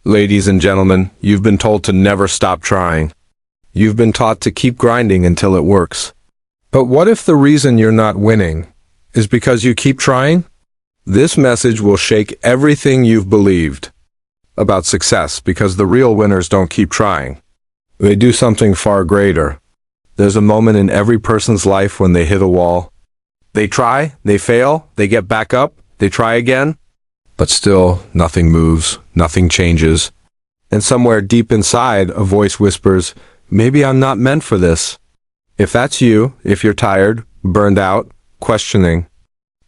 Ladies and gentlemen, you've been told to never stop trying. You've been taught to keep grinding until it works. But what if the reason you're not winning is because you keep trying? This message will shake everything you've believed about success, because the real winners don't keep trying. They do something far greater. There's a moment in every person's life when they hit a wall. They try, they fail, they get back up, they try again, but still nothing moves, nothing changes. And somewhere deep inside, a voice whispers, maybe I'm not meant for this. If that's you, if you're tired, burned out, questioning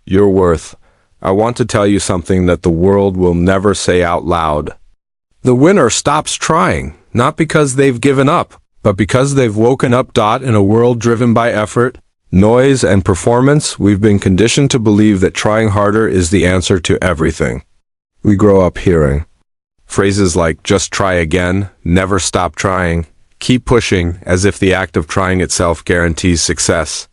your worth, I want to tell you something that the world will never say out loud. The winner stops trying, not because they've given up, but because they've woken up. In a world driven by effort, noise, and performance, we've been conditioned to believe that trying harder is the answer to everything. We grow up hearing phrases like, just try again, never stop trying, keep pushing, as if the act of trying itself guarantees success.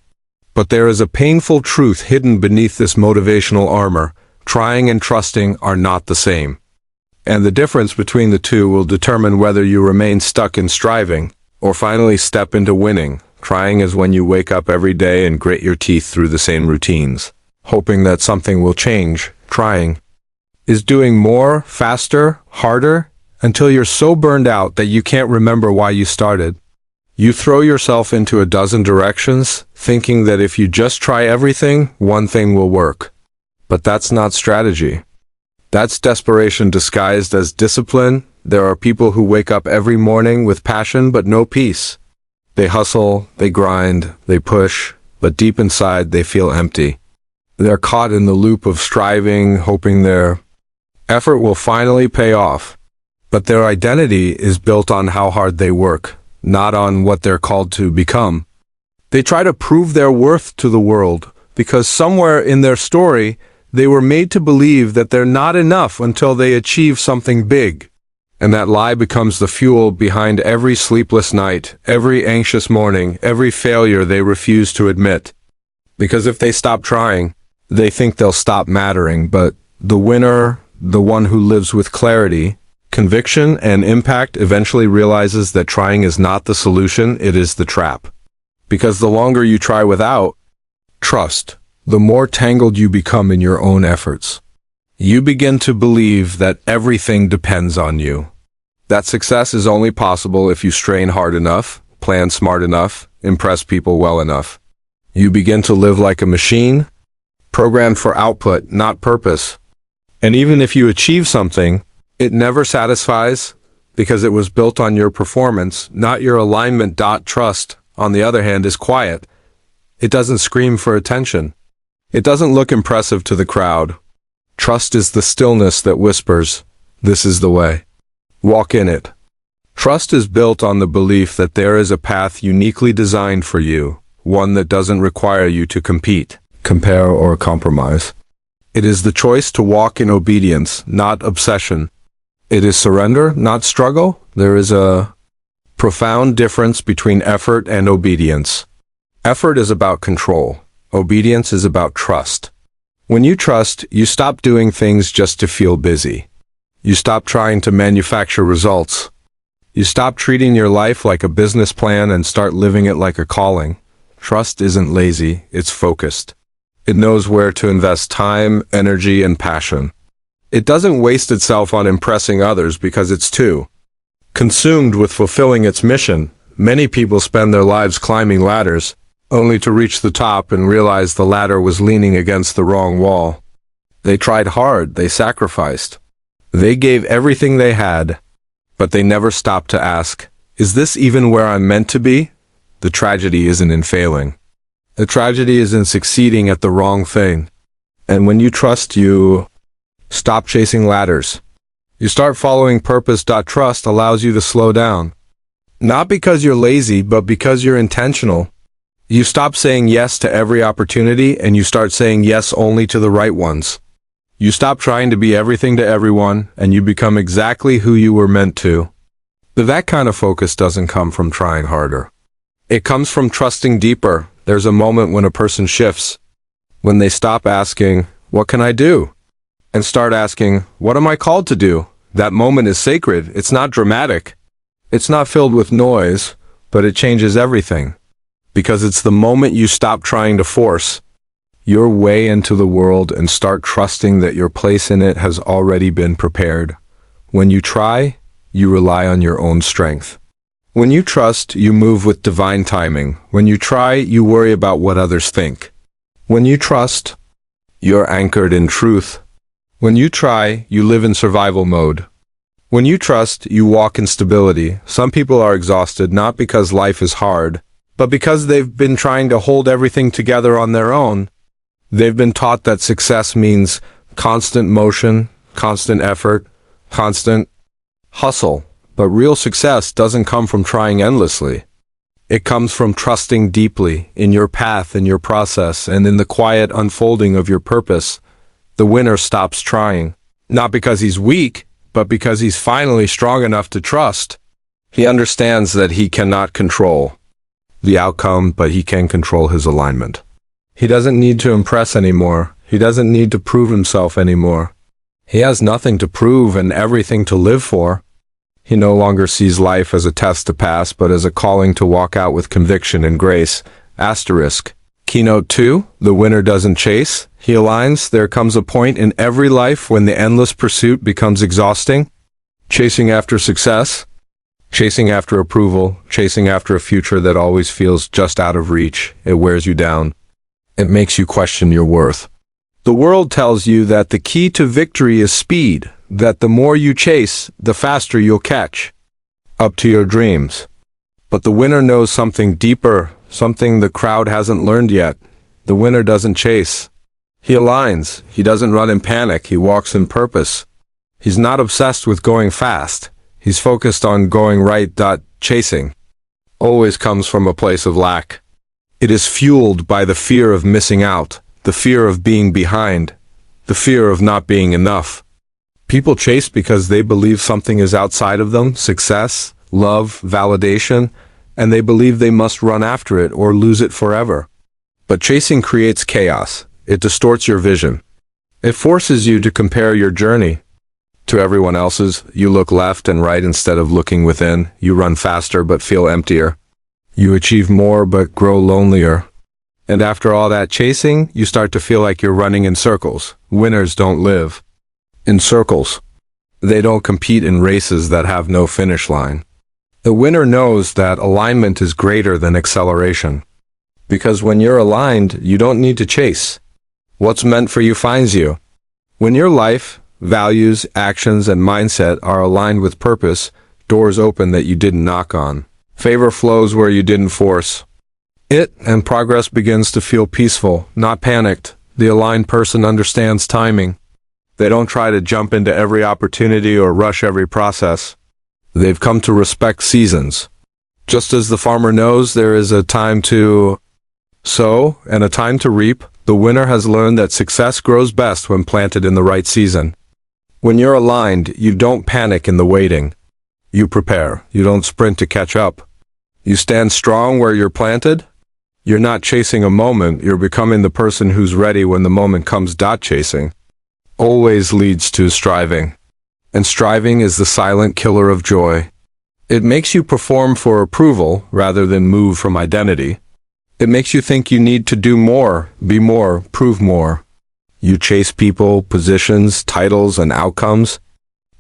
But there is a painful truth hidden beneath this motivational armor. Trying and trusting are not the same. And the difference between the two will determine whether you remain stuck in striving or finally step into winning. Trying is when you wake up every day and grit your teeth through the same routines, hoping that something will change. Trying is doing more, faster, harder, until you're so burned out that you can't remember why you started. You throw yourself into a dozen directions, thinking that if you just try everything, one thing will work. But that's not strategy. That's desperation disguised as discipline. There are people who wake up every morning with passion but no peace. They hustle, they grind, they push, but deep inside they feel empty. They're caught in the loop of striving, hoping their effort will finally pay off. But their identity is built on how hard they work, not on what they're called to become. They try to prove their worth to the world, because somewhere in their story, they were made to believe that they're not enough until they achieve something big. And that lie becomes the fuel behind every sleepless night, every anxious morning, every failure they refuse to admit. Because if they stop trying, they think they'll stop mattering. But the winner, the one who lives with clarity, conviction, and impact, eventually realizes that trying is not the solution, it is the trap. Because the longer you try without trust, the more tangled you become in your own efforts. You begin to believe that everything depends on you. That success is only possible if you strain hard enough, plan smart enough, impress people well enough. You begin to live like a machine, programmed for output, not purpose. And even if you achieve something, it never satisfies because it was built on your performance, not your alignment. Trust, on the other hand, is quiet. It doesn't scream for attention. It doesn't look impressive to the crowd. Trust is the stillness that whispers, this is the way. Walk in it. Trust is built on the belief that there is a path uniquely designed for you, one that doesn't require you to compete, compare, or compromise. It is the choice to walk in obedience, not obsession. It is surrender, not struggle. There is a profound difference between effort and obedience. Effort is about control. Obedience is about trust. When you trust, you stop doing things just to feel busy. You stop trying to manufacture results. You stop treating your life like a business plan and start living it like a calling. Trust isn't lazy, it's focused. It knows where to invest time, energy, and passion. It doesn't waste itself on impressing others because it's too consumed with fulfilling its mission. Many people spend their lives climbing ladders, only to reach the top and realize the ladder was leaning against the wrong wall. They tried hard, they sacrificed. They gave everything they had, but they never stopped to ask, is this even where I'm meant to be? The tragedy isn't in failing. The tragedy is in succeeding at the wrong thing. And when you trust, you stop chasing ladders. You start following purpose. Trust allows you to slow down. Not because you're lazy, but because you're intentional. You stop saying yes to every opportunity and you start saying yes only to the right ones. You stop trying to be everything to everyone and you become exactly who you were meant to. But that kind of focus doesn't come from trying harder. It comes from trusting deeper. There's a moment when a person shifts, when they stop asking, what can I do? And start asking, what am I called to do? That moment is sacred. It's not dramatic. It's not filled with noise, but it changes everything. Because it's the moment you stop trying to force your way into the world and start trusting that your place in it has already been prepared. When you try, you rely on your own strength. When you trust, you move with divine timing. When you try, you worry about what others think. When you trust, you're anchored in truth. When you try, you live in survival mode. When you trust, you walk in stability. Some people are exhausted not because life is hard, but because they've been trying to hold everything together on their own. They've been taught that success means constant motion, constant effort, constant hustle. But real success doesn't come from trying endlessly. It comes from trusting deeply in your path, in your process, and in the quiet unfolding of your purpose. The winner stops trying, not because he's weak, but because he's finally strong enough to trust. He understands that he cannot control the outcome, but he can control his alignment. He doesn't need to impress anymore. He doesn't need to prove himself anymore. He has nothing to prove and everything to live for. He no longer sees life as a test to pass, but as a calling to walk out with conviction and grace. Asterisk. Keynote 2, the winner doesn't chase, he aligns. There comes a point in every life when the endless pursuit becomes exhausting. Chasing after success, chasing after approval, chasing after a future that always feels just out of reach. It wears you down. It makes you question your worth. The world tells you that the key to victory is speed, that the more you chase, the faster you'll catch up to your dreams. But the winner knows something deeper, something the crowd hasn't learned yet. The winner doesn't chase. He aligns. He doesn't run in panic. He walks in purpose. He's not obsessed with going fast. He's focused on going right. Chasing always comes from a place of lack. It is fueled by the fear of missing out, the fear of being behind, the fear of not being enough. People chase because they believe something is outside of them, success, love, validation, and they believe they must run after it or lose it forever. But chasing creates chaos. It distorts your vision. It forces you to compare your journey to everyone else's. You look left and right instead of looking within. You run faster but feel emptier. You achieve more but grow lonelier. And after all that chasing, you start to feel like you're running in circles. Winners don't live in circles. They don't compete in races that have no finish line. The winner knows that alignment is greater than acceleration. Because when you're aligned, you don't need to chase. What's meant for you finds you. When your life, values, actions, and mindset are aligned with purpose, doors open that you didn't knock on. Favor flows where you didn't force it, and progress begins to feel peaceful, not panicked. The aligned person understands timing. They don't try to jump into every opportunity or rush every process. They've come to respect seasons. Just as the farmer knows there is a time to sow and a time to reap, the winner has learned that success grows best when planted in the right season. When you're aligned, you don't panic in the waiting. You prepare. You don't sprint to catch up. You stand strong where you're planted. You're not chasing a moment, you're becoming the person who's ready when the moment comes. Chasing always leads to striving. And striving is the silent killer of joy. It makes you perform for approval rather than move from identity. It makes you think you need to do more, be more, prove more. You chase people, positions, titles, and outcomes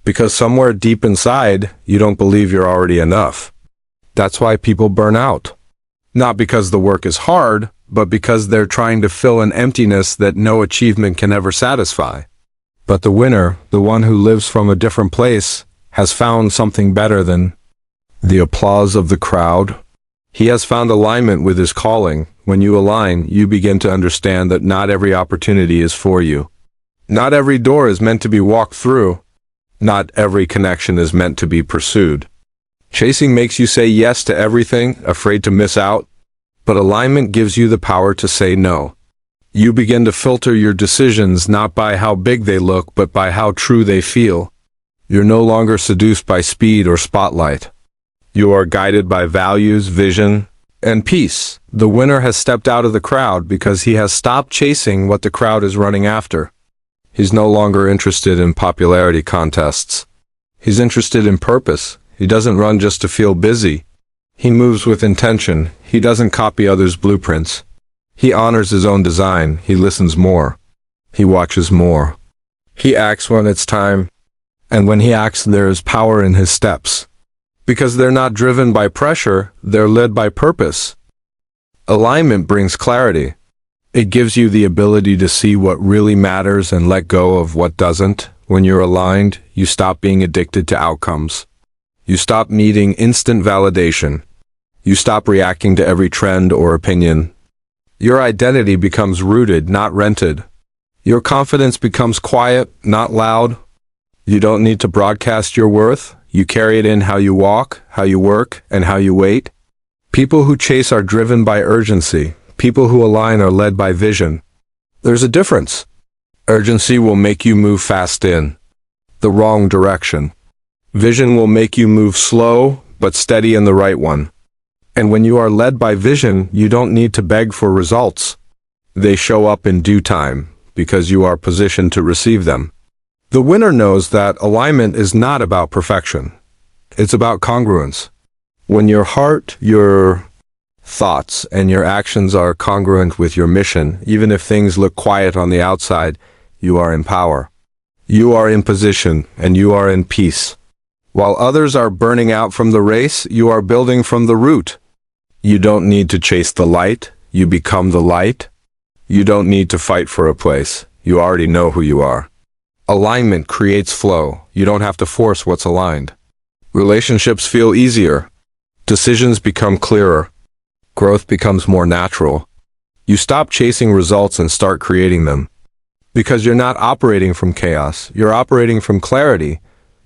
because somewhere deep inside, you don't believe you're already enough. That's why people burn out. Not because the work is hard, but because they're trying to fill an emptiness that no achievement can ever satisfy. But the winner, the one who lives from a different place, has found something better than the applause of the crowd. He has found alignment with his calling. When you align, you begin to understand that not every opportunity is for you. Not every door is meant to be walked through. Not every connection is meant to be pursued. Chasing makes you say yes to everything, afraid to miss out. But alignment gives you the power to say no. You begin to filter your decisions not by how big they look, but by how true they feel. You're no longer seduced by speed or spotlight. You are guided by values, vision, and peace. The winner has stepped out of the crowd because he has stopped chasing what the crowd is running after. He's no longer interested in popularity contests. He's interested in purpose. He doesn't run just to feel busy. He moves with intention. He doesn't copy others' blueprints. He honors his own design. He listens more. He watches more. He acts when it's time. And when he acts, there is power in his steps. Because they're not driven by pressure, they're led by purpose. Alignment brings clarity. It gives you the ability to see what really matters and let go of what doesn't. When you're aligned, you stop being addicted to outcomes. You stop needing instant validation. You stop reacting to every trend or opinion. Your identity becomes rooted, not rented. Your confidence becomes quiet, not loud. You don't need to broadcast your worth. You carry it in how you walk, how you work, and how you wait. People who chase are driven by urgency. People who align are led by vision. There's a difference. Urgency will make you move fast in the wrong direction. Vision will make you move slow, but steady in the right one. And when you are led by vision, you don't need to beg for results. They show up in due time, because you are positioned to receive them. The winner knows that alignment is not about perfection. It's about congruence. When your heart, your thoughts, and your actions are congruent with your mission, even if things look quiet on the outside, you are in power. You are in position, and you are in peace. While others are burning out from the race, you are building from the root. You don't need to chase the light, you become the light. You don't need to fight for a place, you already know who you are. Alignment creates flow, you don't have to force what's aligned. Relationships feel easier. Decisions become clearer. Growth becomes more natural. You stop chasing results and start creating them. Because you're not operating from chaos, you're operating from clarity.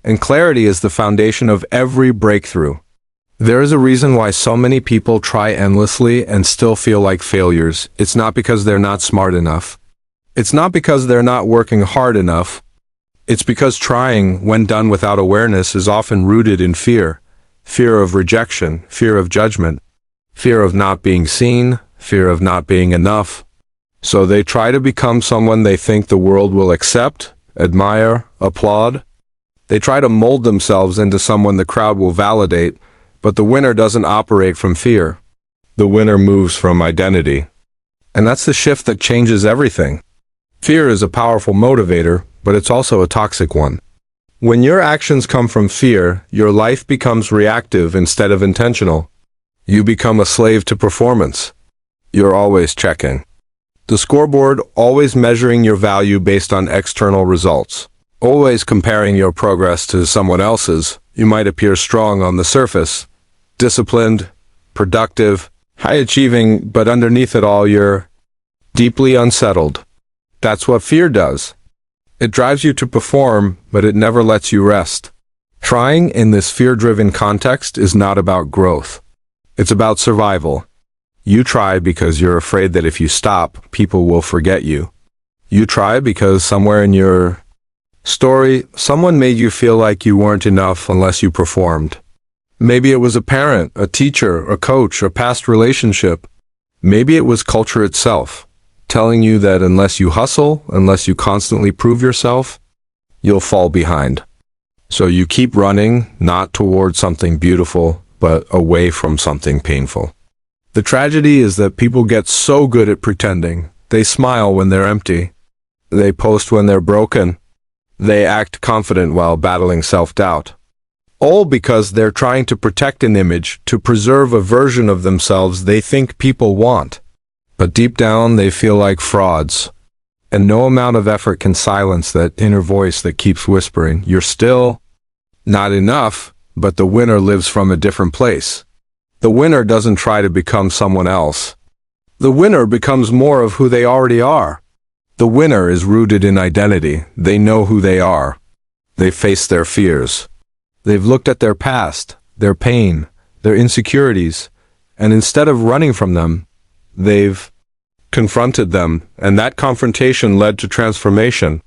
And clarity is the foundation of every breakthrough. There is a reason why so many people try endlessly and still feel like failures. It's not because they're not smart enough. It's not because they're not working hard enough. It's because trying, when done without awareness, is often rooted in fear. Fear of rejection, fear of judgment, fear of not being seen, fear of not being enough. So they try to become someone they think the world will accept, admire, applaud. They try to mold themselves into someone the crowd will validate. But the winner doesn't operate from fear. The winner moves from identity. And that's the shift that changes everything. Fear is a powerful motivator, but it's also a toxic one. When your actions come from fear, your life becomes reactive instead of intentional. You become a slave to performance. You're always checking the scoreboard, always measuring your value based on external results. Always comparing your progress to someone else's. You might appear strong on the surface, disciplined, productive, high-achieving, but underneath it all you're deeply unsettled. That's what fear does. It drives you to perform, but it never lets you rest. Trying in this fear-driven context is not about growth. It's about survival. You try because you're afraid that if you stop, people will forget you. You try because somewhere in your story, someone made you feel like you weren't enough unless you performed. Maybe it was a parent, a teacher, a coach, a past relationship. Maybe it was culture itself, telling you that unless you hustle, unless you constantly prove yourself, you'll fall behind. So you keep running, not toward something beautiful, but away from something painful. The tragedy is that people get so good at pretending. They smile when they're empty. They post when they're broken. They act confident while battling self-doubt. All because they're trying to protect an image, to preserve a version of themselves they think people want. But deep down, they feel like frauds. And no amount of effort can silence that inner voice that keeps whispering, "You're still not enough," but the winner lives from a different place. The winner doesn't try to become someone else. The winner becomes more of who they already are. The winner is rooted in identity. They know who they are. They face their fears. They've looked at their past, their pain, their insecurities, and instead of running from them, they've confronted them, and that confrontation led to transformation.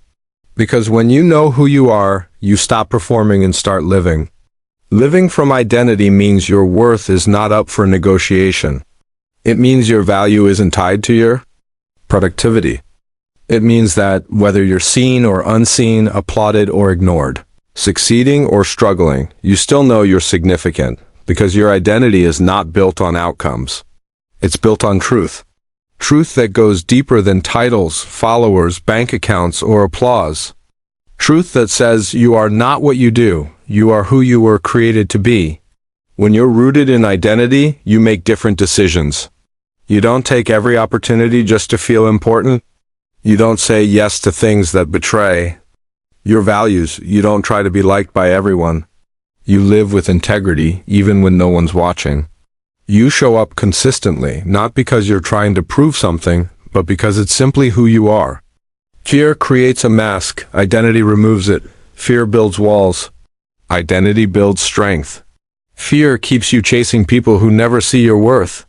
Because when you know who you are, you stop performing and start living. Living from identity means your worth is not up for negotiation. It means your value isn't tied to your productivity. It means that whether you're seen or unseen, applauded or ignored, Succeeding or struggling, you still know you're significant, because your identity is not built on outcomes. It's built on truth. Truth that goes deeper than titles, followers, bank accounts, or applause. Truth that says you are not what you do, you are who you were created to be. When you're rooted in identity, you make different decisions. You don't take every opportunity just to feel important. You don't say yes to things that betray your values. You don't try to be liked by everyone. You live with integrity, even when no one's watching. You show up consistently, not because you're trying to prove something, but because it's simply who you are. Fear creates a mask, identity removes it. Fear builds walls. Identity builds strength. Fear keeps you chasing people who never see your worth.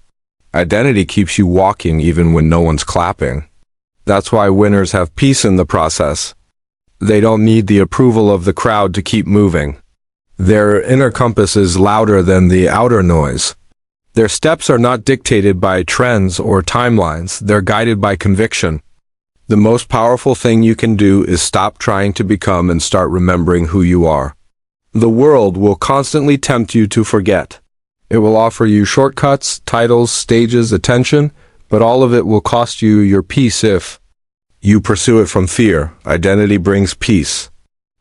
Identity keeps you walking even when no one's clapping. That's why winners have peace in the process. They don't need the approval of the crowd to keep moving. Their inner compass is louder than the outer noise. Their steps are not dictated by trends or timelines, they're guided by conviction. The most powerful thing you can do is stop trying to become and start remembering who you are. The world will constantly tempt you to forget. It will offer you shortcuts, titles, stages, attention, but all of it will cost you your peace if you pursue it from fear. Identity brings peace.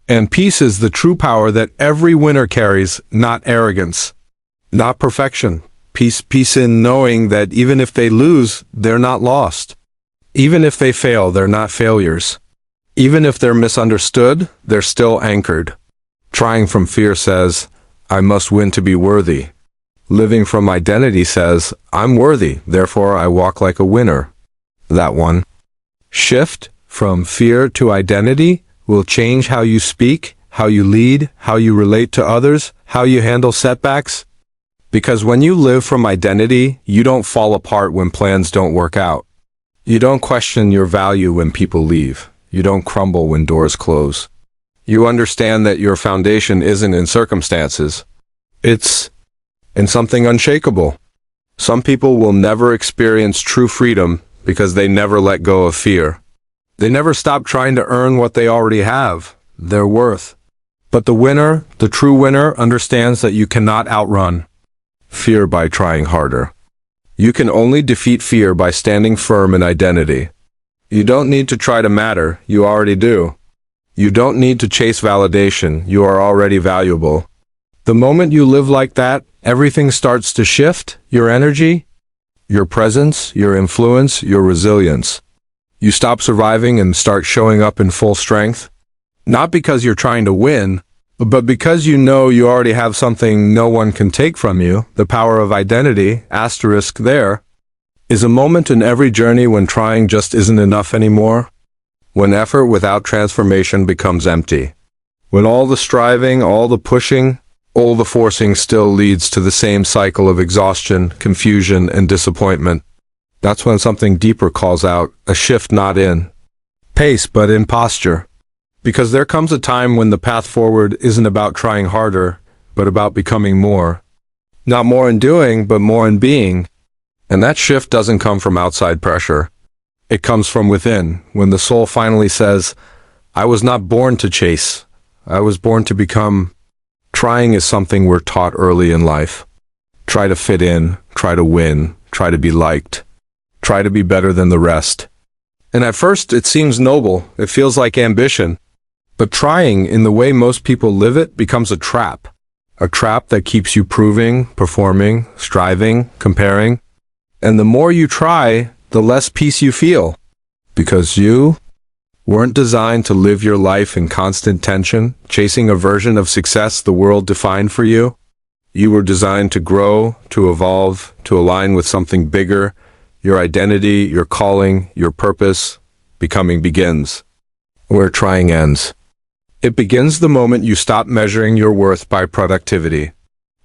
And peace is the true power that every winner carries, not arrogance, not perfection. Peace in knowing that even if they lose, they're not lost. Even if they fail, they're not failures. Even if they're misunderstood, they're still anchored. Trying from fear says, I must win to be worthy. Living from identity says, I'm worthy, therefore I walk like a winner. That one. Shift from fear to identity will change how you speak, how you lead, how you relate to others, how you handle setbacks. Because when you live from identity, you don't fall apart when plans don't work out. You don't question your value when people leave. You don't crumble when doors close. You understand that your foundation isn't in circumstances. It's in something unshakable. Some people will never experience true freedom because they never let go of fear. They never stop trying to earn what they already have, their worth. But the winner, the true winner, understands that you cannot outrun fear by trying harder. You can only defeat fear by standing firm in identity. You don't need to try to matter, you already do. You don't need to chase validation, you are already valuable. The moment you live like that, everything starts to shift, your energy, your presence, your influence, your resilience. You stop surviving and start showing up in full strength. Not because you're trying to win, but because you know you already have something no one can take from you. The power of identity, asterisk there, is a moment in every journey when trying just isn't enough anymore. When effort without transformation becomes empty. When all the striving, all the pushing, all the forcing still leads to the same cycle of exhaustion, confusion, and disappointment. That's when something deeper calls out, a shift not in pace but in posture. Because there comes a time when the path forward isn't about trying harder, but about becoming more. Not more in doing, but more in being. And that shift doesn't come from outside pressure. It comes from within, when the soul finally says, I was not born to chase. I was born to become. Trying is something we're taught early in life. Try to fit in, try to win, try to be liked. Try to be better than the rest. And at first it seems noble, it feels like ambition. But trying, in the way most people live it, becomes a trap. A trap that keeps you proving, performing, striving, comparing. And the more you try, the less peace you feel. Because you weren't designed to live your life in constant tension, chasing a version of success the world defined for you. You were designed to grow, to evolve, to align with something bigger. Your identity, your calling, your purpose. Becoming begins where trying ends. It begins the moment you stop measuring your worth by productivity.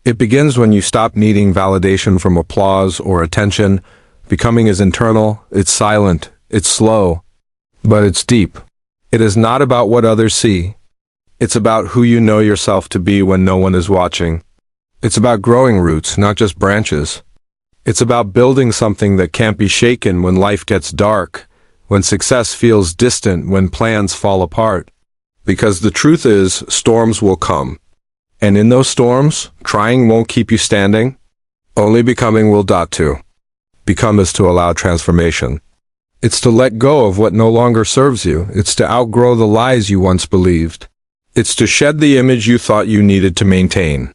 It begins when you stop needing validation from applause or attention. Becoming is internal, it's silent, it's slow, but it's deep. It is not about what others see. It's about who you know yourself to be when no one is watching. It's about growing roots, not just branches. It's about building something that can't be shaken when life gets dark, when success feels distant, when plans fall apart. Because the truth is, storms will come. And in those storms, trying won't keep you standing. Only becoming will. To become is to allow transformation. It's to let go of what no longer serves you. It's to outgrow the lies you once believed. It's to shed the image you thought you needed to maintain.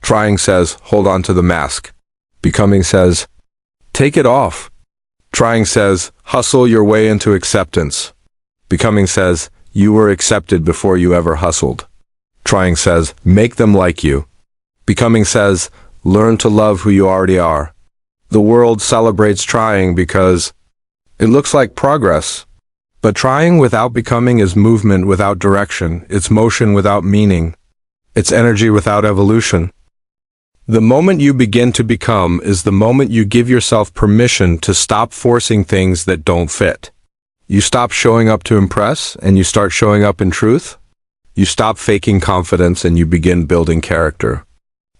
Trying says, hold on to the mask. Becoming says, take it off. Trying says, hustle your way into acceptance. Becoming says, you were accepted before you ever hustled. Trying says, make them like you. Becoming says, learn to love who you already are. The world celebrates trying because it looks like progress. But trying without becoming is movement without direction. It's motion without meaning. It's energy without evolution. The moment you begin to become is the moment you give yourself permission to stop forcing things that don't fit. You stop showing up to impress and you start showing up in truth. You stop faking confidence and you begin building character.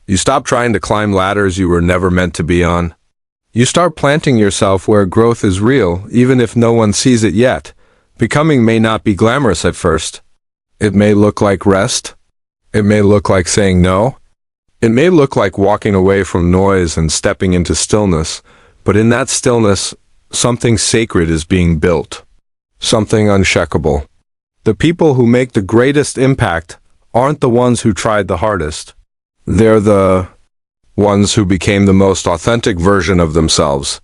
You stop trying to climb ladders you were never meant to be on. You start planting yourself where growth is real, even if no one sees it yet. Becoming may not be glamorous at first. It may look like rest. It may look like saying no. It may look like walking away from noise and stepping into stillness, but in that stillness, something sacred is being built. Something unshakable. The people who make the greatest impact aren't the ones who tried the hardest. They're the ones who became the most authentic version of themselves.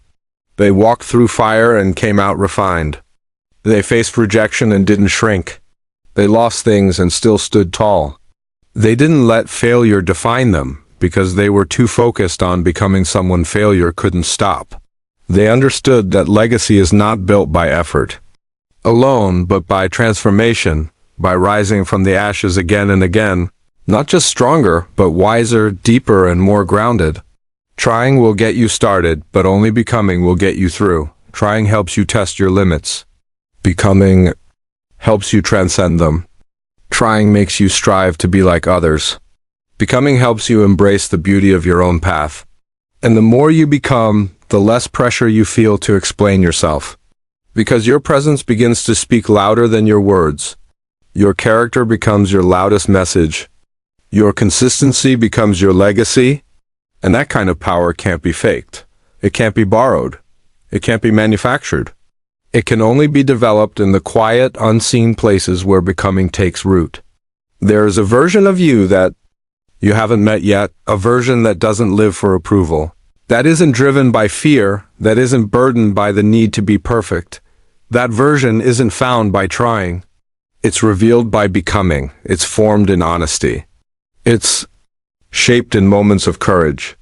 They walked through fire and came out refined. They faced rejection and didn't shrink. They lost things and still stood tall. They didn't let failure define them because they were too focused on becoming someone failure couldn't stop. They understood that legacy is not built by effort alone, but by transformation, by rising from the ashes again and again, not just stronger, but wiser, deeper, and more grounded. Trying will get you started, but only becoming will get you through. Trying helps you test your limits. Becoming helps you transcend them. Trying makes you strive to be like others. Becoming helps you embrace the beauty of your own path. And the more you become, the less pressure you feel to explain yourself. Because your presence begins to speak louder than your words. Your character becomes your loudest message. Your consistency becomes your legacy. And that kind of power can't be faked. It can't be borrowed. It can't be manufactured. It can only be developed in the quiet, unseen places where becoming takes root. There is a version of you that you haven't met yet, a version that doesn't live for approval, that isn't driven by fear, that isn't burdened by the need to be perfect. That version isn't found by trying. It's revealed by becoming. It's formed in honesty. It's shaped in moments of courage.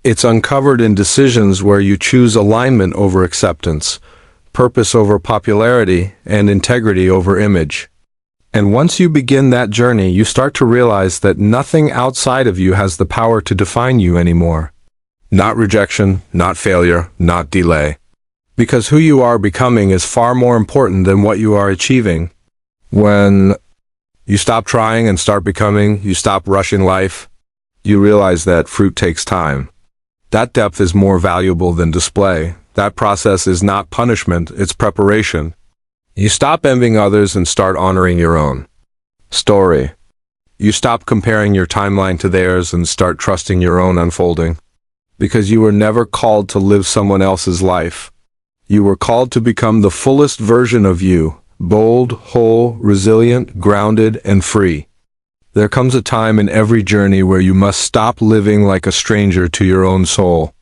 It's uncovered in decisions where you choose alignment over acceptance, purpose over popularity, and integrity over image. And once you begin that journey, you start to realize that nothing outside of you has the power to define you anymore. Not rejection, not failure, not delay. Because who you are becoming is far more important than what you are achieving. When you stop trying and start becoming, you stop rushing life, you realize that fruit takes time. That depth is more valuable than display. That process is not punishment, it's preparation. You stop envying others and start honoring your own story. You stop comparing your timeline to theirs and start trusting your own unfolding. Because you were never called to live someone else's life. You were called to become the fullest version of you, bold, whole, resilient, grounded, and free. There comes a time in every journey where you must stop living like a stranger to your own soul.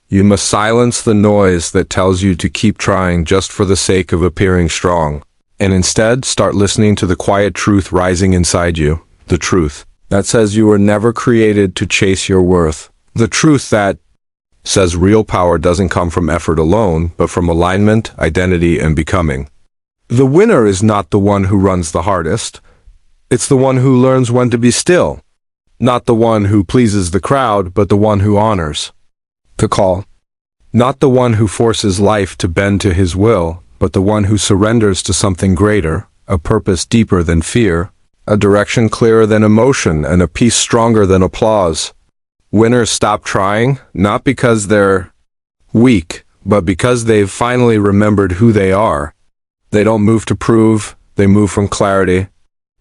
You must silence the noise that tells you to keep trying just for the sake of appearing strong, and instead start listening to the quiet truth rising inside you, the truth that says you were never created to chase your worth, the truth that says real power doesn't come from effort alone, but from alignment, identity, and becoming. The winner is not the one who runs the hardest. It's the one who learns when to be still. Not the one who pleases the crowd, but the one who honors the call. Not the one who forces life to bend to his will, but the one who surrenders to something greater, a purpose deeper than fear, a direction clearer than emotion, and a peace stronger than applause. Winners stop trying, not because they're weak, but because they've finally remembered who they are. They don't move to prove, they move from clarity.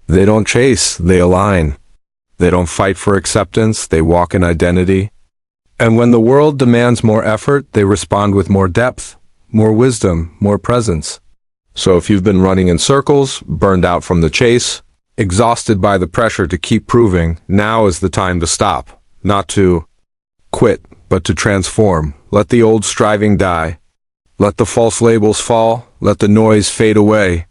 They don't chase, they align. They don't fight for acceptance, they walk in identity. And when the world demands more effort, they respond with more depth, more wisdom, more presence. So if you've been running in circles, burned out from the chase, exhausted by the pressure to keep proving, now is the time to stop. Not to quit, but to transform. Let the old striving die. Let the false labels fall. Let the noise fade away.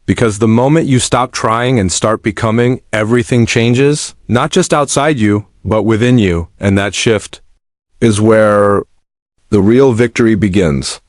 Because the moment you stop trying and start becoming, everything changes, not just outside you, but within you. And that shift is where the real victory begins.